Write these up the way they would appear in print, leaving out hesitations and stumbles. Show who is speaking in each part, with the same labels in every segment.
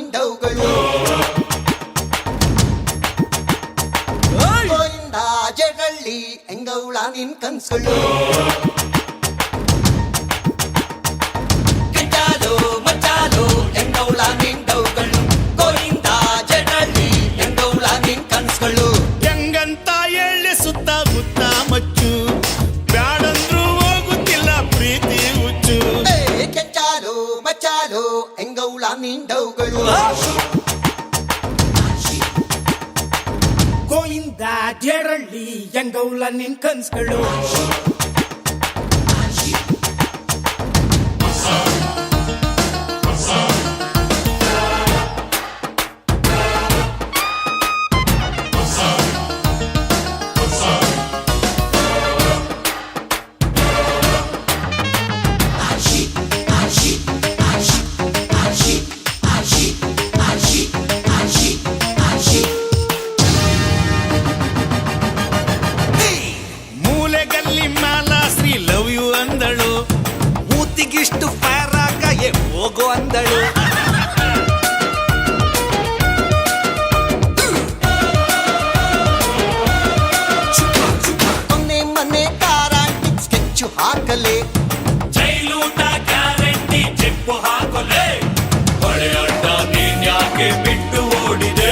Speaker 1: ನಿಂಡವುಗಳು ಗೋವಿಂದ ಜಡಳ್ಳಿ ಎಂಗೌಳ ನಿನ್ ಕನ್ಸುಗಳು ಕೆಂಚಾಲು ಮಚ್ಚಾಲು ಎಂಗೌಳ ನಿಂಡವುಗಳು ಗೋವಿಂದ ಜಡಳ್ಳಿ ಎಂಗೌಳ ನಿನ್ ಕನ್ಸುಗಳು
Speaker 2: ಹೆಂಗಂತ ಹೇಳಿ ಸುತ್ತ ಮುತ್ತ ಮಚ್ಚು ಬ್ಯಾಡಂದ್ರು ಹೋಗುತ್ತಿಲ್ಲ ಪ್ರೀತಿ ಹುಚ್ಚು
Speaker 1: ಕೆಂಚಾಲು ಮಚ್ಚಾಲು ಎಂಗೌಳ ನಿಂಡವುಗಳು
Speaker 3: ಗೋವಿಂದ ಜೇರಳ್ಳಿ ಎಂಗೌಲ ನಿನ್ ಕನ್ಸ್ಗಳು
Speaker 2: ಮೂಲೆಗಲ್ಲಿ ಮಾಲಾ ಶ್ರೀ ಲವ್ ಯು ಅಂದಳು ಮೂತಿಗಿಷ್ಟು ಫೈರ್ ಆಗ ಹೋಗೋ ಅಂದಳು
Speaker 1: ಮೊನ್ನೆ ಮನೆ ಕಾರಾಂಟಿ ಸ್ಕೆಚ್ಚು ಹಾಕಲೆ
Speaker 2: ಜೈಲೂಟ ಗ್ಯಾರಂಟಿ ಚೆಪ್ಪು ಹಾಕೊಲೆ ಹೊಳೆ ಅಡ್ಡ ನೀನ್ ಯಾಕೆ ಬಿಟ್ಟು ಓಡಿದೆ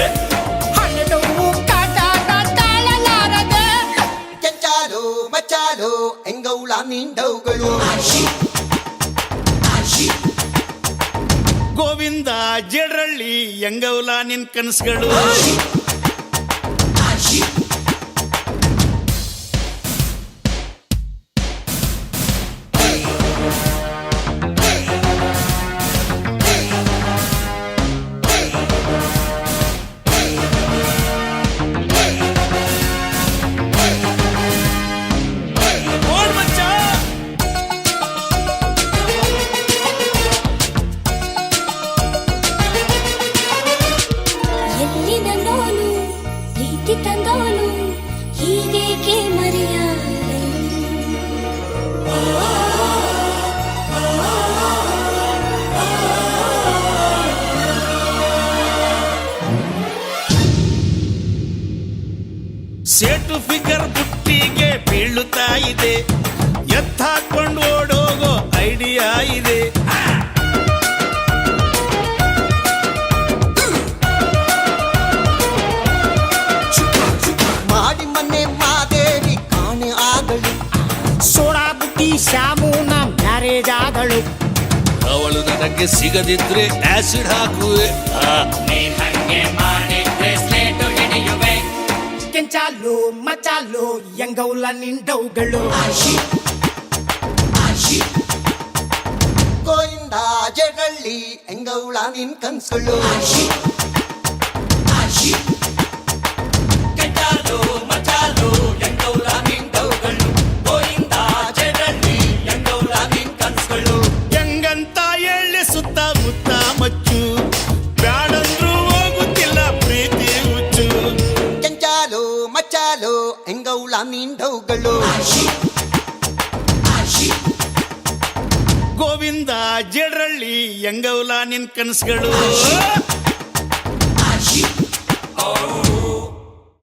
Speaker 3: ಹಣ್ಣು ಕಾಟಾಟ ತಾಳಲಾರದೆ
Speaker 1: ಕೆಂಚಾಲು ಮಚ್ಚಾಲು ಎಂಗೌಳ ನಿಂಡವುಗಳು
Speaker 2: ಗೋವಿಂದ ಜಡರಳ್ಳಿ ಎಂಗೌಲ ನಿನ್ ಕನಸುಗಳು
Speaker 4: ಎಲ್ಲಿ ನನ್ನೋನು ಪ್ರೀತಿ ತಂದೋನು ಹೀಗೇಕೆ ಮರೆಯಾದೆ
Speaker 2: ಸೇಟು ಫಿಗರ್ ಬುಟ್ಟಿಗೆ ಬೀಳುತ್ತಾ ಇದೆ ಎತ್ತಾಕೊಂಡು ಓಡೋಗೋ ಐಡಿಯಾ ಇದೆ
Speaker 1: ಮಾಡಿ ಮನೆ ಮಾದೇವಿ ಕಾಣೆ ಆದಳು
Speaker 3: ಸೋಡಾ ಬುಟ್ಟಿ ಶ್ಯಾಮುನ ಮ್ಯಾರೇಜ್ ಆದಳು
Speaker 2: ಅವಳು ನನಗೆ ಸಿಗದಿದ್ರೆ ಆಸಿಡ್ ಹಾಕುವೆ ನೀನ್ ಹಂಗೆ ಮಾಡಿದ್ರೆ ಸ್ಲೇಟು ಹಿಡಿಯುವೆ
Speaker 3: ಕೆಂಚಾಲು ಮಚಾಲು ಎಂಗೌಲ ನಿಂಡವುಗಳು
Speaker 1: ಗೋವಿಂದ ಜಡಳ್ಳಿ ಎಂಗೌಳ ನಿನ್ ಕನ್ಸುಗಳು ಕೆಂಚಾಲು ಮಚ್ಚಾಲು ಎಂಗೌಳ ನಿಂಡವುಗಳು ಗೋವಿಂದ ಜಡಳ್ಳಿ ಎಂಗೌಳ ನಿನ್ ಕನ್ಸುಗಳು
Speaker 2: ಹೆಂಗಂತ ಹೇಳಿ ಸುತ್ತ ಮುತ್ತ ಮಚ್ಚು ಬ್ಯಾಡಂದ್ರು ಹೋಗುತ್ತಿಲ್ಲ ಪ್ರೀತಿ ಹುಚ್ಚು
Speaker 1: ಕೆಂಚಾಲು ಮಚ್ಚಾಲು ಎಂಗೌಳ ನಿಂಡವುಗಳು
Speaker 2: ಗೋವಿಂದ ಜಡರಳ್ಳಿ ಎಂಗೌಲ ನಿನ್ ಕನಸುಗಳು